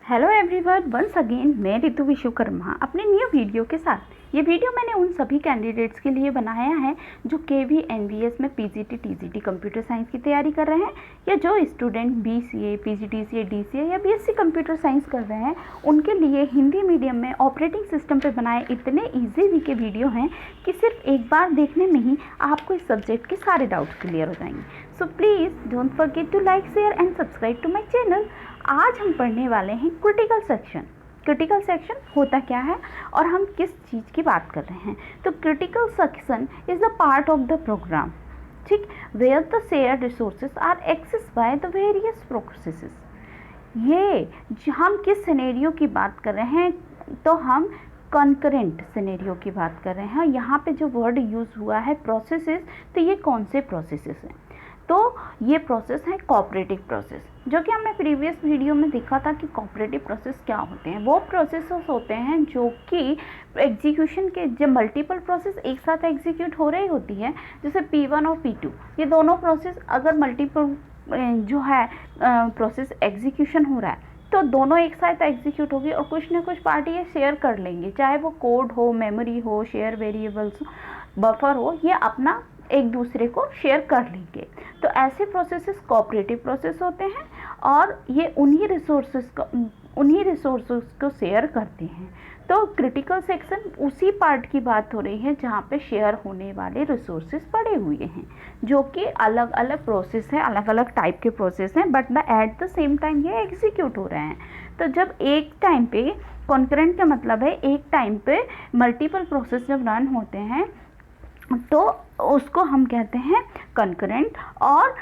Hello everyone, once again मैं रितु विश्वकर्मा अपने new video के साथ। ये वीडियो मैंने उन सभी कैंडिडेट्स के लिए बनाया है जो केवी एनवीएस में पीजीटी टीजीटी कंप्यूटर साइंस की तैयारी कर रहे हैं, या जो स्टूडेंट बीसीए पीजीडीसीए डीसीए या बीएससी कंप्यूटर साइंस कर रहे हैं। उनके लिए हिंदी मीडियम में ऑपरेटिंग सिस्टम पे बनाए इतने ईजी के वीडियो हैं कि सिर्फ एक बार देखने में ही आपको इस सब्जेक्ट के सारे डाउट्स क्लियर हो जाएंगे। So please don't forget to like, share and subscribe to my channel. आज हम पढ़ने वाले हैं क्रिटिकल सेक्शन। क्रिटिकल सेक्शन होता क्या है और हम किस चीज़ की बात कर रहे हैं। तो critical section is the part of the program, ठीक, where the shared resources are access by the various processes. ये हम किस सिनेरियो की बात कर रहे हैं, तो हम कॉन्करेंट सिनेरियो की बात कर रहे हैं। यहाँ पे जो वर्ड यूज़ हुआ है प्रोसेसेस, तो ये कौन से प्रोसेसेस हैं? तो ये प्रोसेस है कोऑपरेटिव प्रोसेस, जो कि हमने प्रीवियस वीडियो में देखा था कि कोऑपरेटिव प्रोसेस क्या होते हैं। वो प्रोसेसेस होते हैं जो कि एग्जीक्यूशन के जब मल्टीपल प्रोसेस एक साथ एग्जीक्यूट हो रही होती है, जैसे P1 और P2, ये दोनों प्रोसेस अगर मल्टीपल जो है प्रोसेस एग्जीक्यूशन हो रहा है तो दोनों एक साथ एग्जीक्यूट होगी और कुछ ना कुछ पार्ट ये शेयर कर लेंगे, चाहे वो कोड हो, मेमोरी हो, शेयर वेरिएबल्स, बफर हो, ये अपना एक दूसरे को शेयर कर लेंगे। तो ऐसे प्रोसेसेस कोऑपरेटिव प्रोसेस होते हैं और ये उन्हीं रिसोर्सेज को शेयर करते हैं। तो क्रिटिकल सेक्शन उसी पार्ट की बात हो रही है जहाँ पे शेयर होने वाले रिसोर्सेज पड़े हुए हैं, जो कि अलग अलग प्रोसेस है, अलग अलग टाइप के प्रोसेस हैं, but at the same time ये एग्जीक्यूट हो रहे हैं। तो जब एक टाइम पे कॉन्करेंट का मतलब है एक टाइम पे मल्टीपल प्रोसेस जब रन होते हैं तो उसको हम कहते हैं कॉन्करेंट, और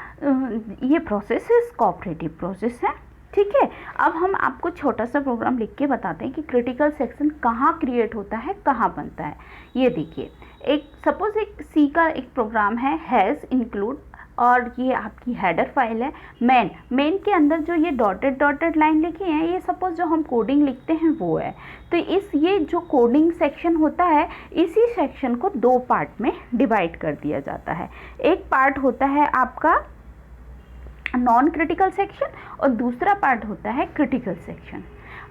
ये प्रोसेस कोऑपरेटिव प्रोसेस है, ठीक है। अब हम आपको छोटा सा प्रोग्राम लिख के बताते हैं कि क्रिटिकल सेक्शन कहाँ क्रिएट होता है, कहाँ बनता है। ये देखिए, एक सपोज एक सी का एक प्रोग्राम है हैज़ इंक्लूड, और ये आपकी हेडर फाइल है मेन के अंदर जो ये डॉटेड लाइन लिखी है, ये सपोज जो हम कोडिंग लिखते हैं वो है। तो ये जो कोडिंग सेक्शन होता है, इसी सेक्शन को दो पार्ट में डिवाइड कर दिया जाता है। एक पार्ट होता है आपका नॉन क्रिटिकल सेक्शन और दूसरा पार्ट होता है क्रिटिकल सेक्शन।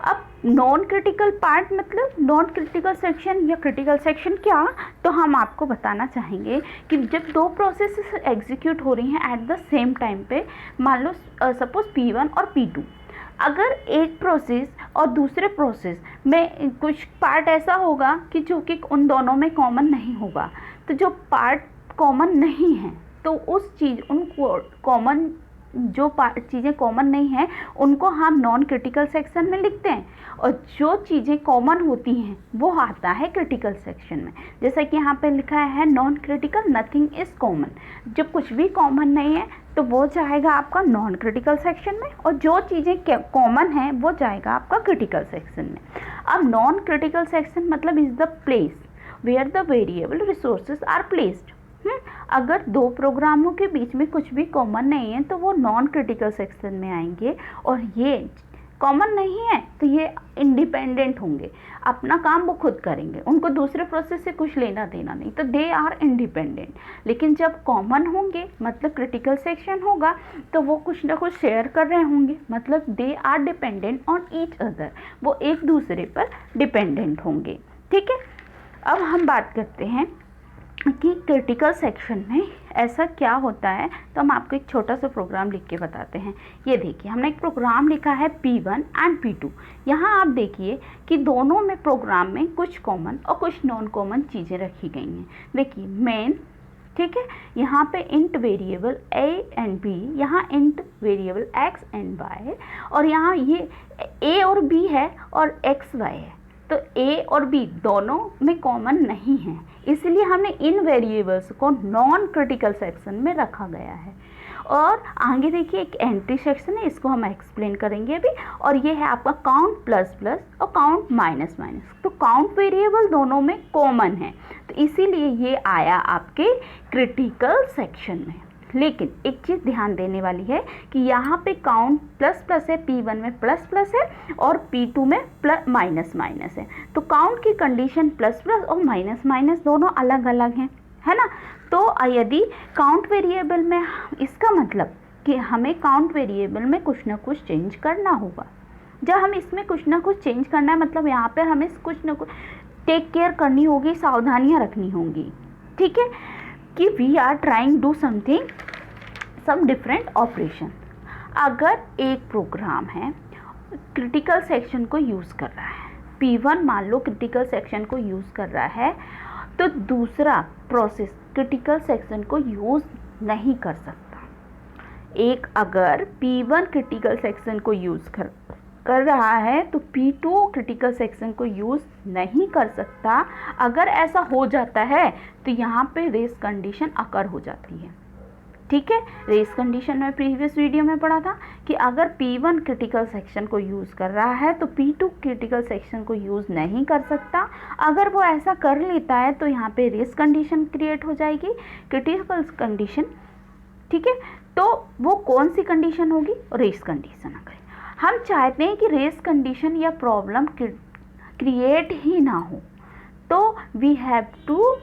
अब नॉन क्रिटिकल पार्ट मतलब नॉन क्रिटिकल सेक्शन या क्रिटिकल सेक्शन क्या, तो हम आपको बताना चाहेंगे कि जब दो प्रोसेस एग्जीक्यूट हो रही हैं एट द सेम टाइम पे, मान लो सपोज P1 और P2, अगर एक प्रोसेस और दूसरे प्रोसेस में कुछ पार्ट ऐसा होगा कि जो कि उन दोनों में कॉमन नहीं होगा, तो जो पार्ट कॉमन नहीं है तो उस चीज़ उनको कॉमन जो चीज़ें कॉमन नहीं हैं उनको हम नॉन क्रिटिकल सेक्शन में लिखते हैं, और जो चीज़ें कॉमन होती हैं वो आता है क्रिटिकल सेक्शन में। जैसा कि यहाँ पे लिखा है non critical nothing is common, जब कुछ भी कॉमन नहीं है तो वो जाएगा आपका नॉन क्रिटिकल सेक्शन में, और जो चीज़ें कॉमन हैं वो जाएगा आपका क्रिटिकल सेक्शन में। अब नॉन क्रिटिकल सेक्शन मतलब is the place where the variable resources are placed. अगर दो प्रोग्रामों के बीच में कुछ भी कॉमन नहीं है तो वो नॉन क्रिटिकल सेक्शन में आएंगे, और ये कॉमन नहीं है तो ये इंडिपेंडेंट होंगे, अपना काम वो खुद करेंगे, उनको दूसरे प्रोसेस से कुछ लेना देना नहीं, तो दे आर इंडिपेंडेंट। लेकिन जब कॉमन होंगे मतलब क्रिटिकल सेक्शन होगा तो वो कुछ ना कुछ शेयर कर रहे होंगे, मतलब they are dependent on each other, वो एक दूसरे पर डिपेंडेंट होंगे, ठीक है। अब हम बात करते हैं कि क्रिटिकल सेक्शन में ऐसा क्या होता है, तो हम आपको एक छोटा सा प्रोग्राम लिख के बताते हैं। ये देखिए, हमने एक प्रोग्राम लिखा है P1 एंड P2। यहाँ आप देखिए कि दोनों में प्रोग्राम में कुछ कॉमन और कुछ नॉन कॉमन चीज़ें रखी गई हैं। देखिए मेन, ठीक है, यहाँ पे int variable a and b, यहाँ int variable x and y, और यहाँ ये a और b है और x y है। तो a और b दोनों में कॉमन नहीं है, इसलिए हमने इन वेरिएबल्स को नॉन क्रिटिकल सेक्शन में रखा गया है। और आगे देखिए एक एंट्री सेक्शन है, इसको हम एक्सप्लेन करेंगे अभी, और ये है आपका काउंट प्लस प्लस और काउंट माइनस माइनस। तो काउंट वेरिएबल दोनों में कॉमन है, तो इसीलिए ये आया आपके क्रिटिकल सेक्शन में। लेकिन एक चीज़ ध्यान देने वाली है कि यहाँ पे काउंट प्लस प्लस है, P1 में प्लस प्लस है और P2 में प्लस माइनस माइनस है। तो काउंट की कंडीशन प्लस प्लस और माइनस माइनस दोनों अलग अलग हैं, है ना। तो यदि काउंट वेरिएबल में, इसका मतलब कि हमें काउंट वेरिएबल में कुछ ना कुछ चेंज करना होगा, जब हम इसमें कुछ ना कुछ चेंज करना है, मतलब यहाँ पर हमें कुछ ना कुछ टेक केयर करनी होगी, सावधानियाँ रखनी होंगी, ठीक है, कि we are trying do something, some different operation. अगर एक प्रोग्राम है क्रिटिकल सेक्शन को यूज़ कर रहा है, P1 मान लो क्रिटिकल सेक्शन को यूज़ कर रहा है, तो दूसरा प्रोसेस क्रिटिकल सेक्शन को यूज़ नहीं कर सकता। एक अगर P1 क्रिटिकल सेक्शन को यूज़ कर रहा है तो P2 क्रिटिकल सेक्शन को यूज़ नहीं कर सकता। अगर ऐसा हो जाता है तो यहाँ पे रेस कंडीशन अकर हो जाती है, ठीक है। रेस कंडीशन में प्रीवियस वीडियो में पढ़ा था कि अगर P1 क्रिटिकल सेक्शन को यूज़ कर रहा है तो P2 क्रिटिकल सेक्शन को यूज़ नहीं कर सकता। अगर वो ऐसा कर लेता है तो यहाँ पे रेस कंडीशन क्रिएट हो जाएगी, क्रिटिकल कंडीशन, ठीक है। तो वो कौन सी कंडीशन होगी? Race condition. अगर हम चाहते हैं कि रेस कंडीशन या प्रॉब्लम क्रिएट ही ना हो तो we have to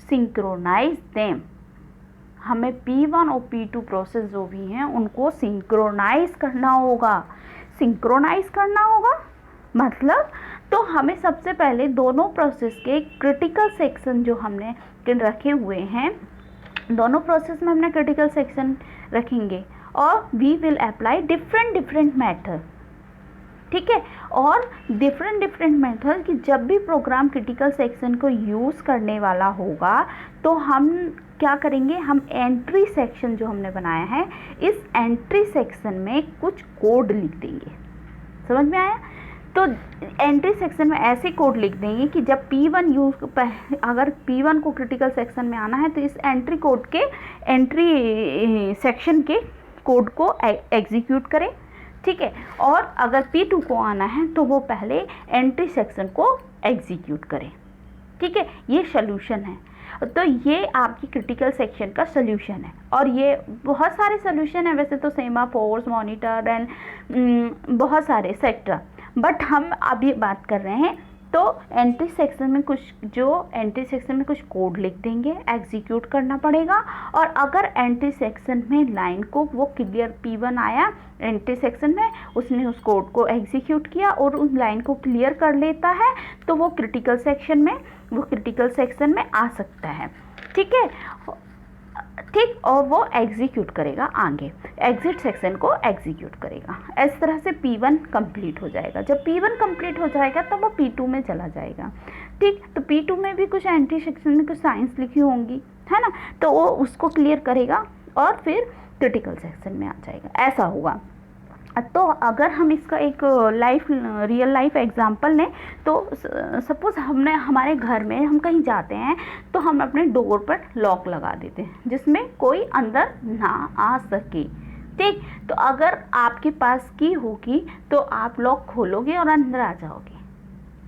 synchronize them. हमें P1 और P2 प्रोसेस जो भी हैं उनको सिंक्रोनाइज करना होगा। सिंक्रोनाइज करना होगा मतलब तो हमें सबसे पहले दोनों प्रोसेस के क्रिटिकल सेक्शन जो हमने रखे हुए हैं, दोनों प्रोसेस में हमने क्रिटिकल सेक्शन रखेंगे और we will apply different method, ठीक है। और डिफरेंट मेथड कि जब भी प्रोग्राम क्रिटिकल सेक्शन को यूज़ करने वाला होगा तो हम क्या करेंगे, हम एंट्री सेक्शन जो हमने बनाया है इस एंट्री सेक्शन में कुछ कोड लिख देंगे। समझ में आया? तो एंट्री सेक्शन में ऐसे कोड लिख देंगे कि जब P1 अगर P1 को क्रिटिकल सेक्शन में आना है तो इस एंट्री कोड के एंट्री सेक्शन के कोड को एग्जीक्यूट करें, ठीक है। और अगर P2 को आना है तो वो पहले एंट्री सेक्शन को एग्जीक्यूट करें, ठीक है। ये सोल्यूशन है। तो ये आपकी क्रिटिकल सेक्शन का सोल्यूशन है और ये बहुत सारे सोल्यूशन है वैसे तो, सेमाफोर्स, मॉनिटर एंड बहुत सारे एक्सेट्रा, बट हम अभी बात कर रहे हैं। तो एंट्री सेक्शन में कुछ कोड लिख देंगे, एग्जीक्यूट करना पड़ेगा। और अगर एंट्री सेक्शन में लाइन को वो क्लियर P1 आया एंट्री सेक्शन में, उसने उस कोड को एग्जीक्यूट किया और उस लाइन को क्लियर कर लेता है तो वो क्रिटिकल सेक्शन में आ सकता है, ठीक है, ठीक। और वो एग्जीक्यूट करेगा आगे, एग्जिट सेक्शन को एग्जीक्यूट करेगा। इस तरह से P1 कंप्लीट हो जाएगा। जब P1 कंप्लीट हो जाएगा तब वो P2 में चला जाएगा, ठीक। तो P2 में भी कुछ एंट्री सेक्शन में कुछ साइंस लिखी होंगी, है ना, तो वो उसको क्लियर करेगा और फिर क्रिटिकल सेक्शन में आ जाएगा, ऐसा होगा। तो अगर हम इसका एक रियल लाइफ एग्जांपल लें तो सपोज़ हमारे घर में हम कहीं जाते हैं तो हम अपने डोर पर लॉक लगा देते हैं जिसमें कोई अंदर ना आ सके, ठीक। तो अगर आपके पास की होगी तो आप लॉक खोलोगे और अंदर आ जाओगे,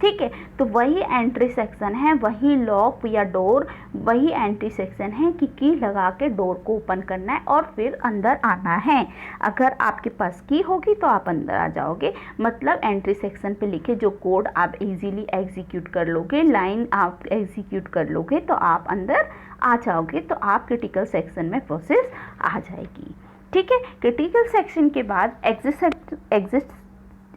ठीक है। तो वही एंट्री सेक्शन है, वही लॉक या डोर वही एंट्री सेक्शन है कि की लगा के डोर को ओपन करना है और फिर अंदर आना है। अगर आपके पास की होगी तो आप अंदर आ जाओगे, मतलब एंट्री सेक्शन पे लिखे जो कोड आप इजीली एग्जीक्यूट कर लोगे, लाइन आप एग्जीक्यूट कर लोगे तो आप अंदर आ जाओगे, तो आप क्रिटिकल सेक्शन में प्रोसेस आ जाएगी, ठीक है। क्रिटिकल सेक्शन के बाद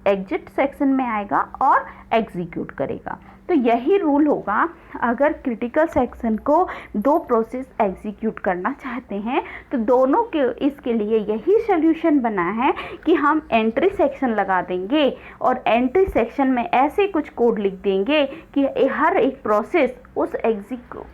एग्जिट सेक्शन में आएगा और एग्जीक्यूट करेगा। तो यही रूल होगा। अगर क्रिटिकल सेक्शन को दो प्रोसेस एग्जीक्यूट करना चाहते हैं तो दोनों के इसके लिए यही सोल्यूशन बना है कि हम एंट्री सेक्शन लगा देंगे और एंट्री सेक्शन में ऐसे कुछ कोड लिख देंगे कि हर एक प्रोसेस उस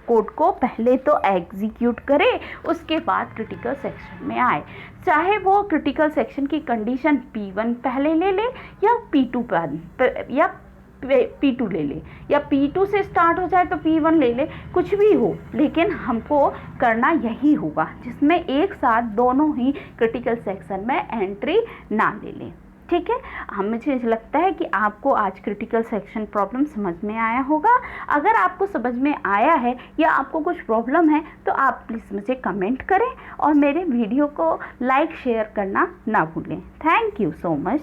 कोड को पहले तो एग्जीक्यूट करे, उसके बाद क्रिटिकल सेक्शन में आए। चाहे वो क्रिटिकल सेक्शन की कंडीशन P1 पहले ले ले या P2 ले ले या P2 से स्टार्ट हो जाए तो P1 ले ले, कुछ भी हो, लेकिन हमको करना यही होगा जिसमें एक साथ दोनों ही क्रिटिकल सेक्शन में एंट्री ना ले लें, ठीक है। मुझे लगता है कि आपको आज क्रिटिकल सेक्शन प्रॉब्लम समझ में आया होगा। अगर आपको समझ में आया है या आपको कुछ प्रॉब्लम है तो आप प्लीज़ मुझे कमेंट करें और मेरे वीडियो को लाइक शेयर करना ना भूलें। Thank you so much.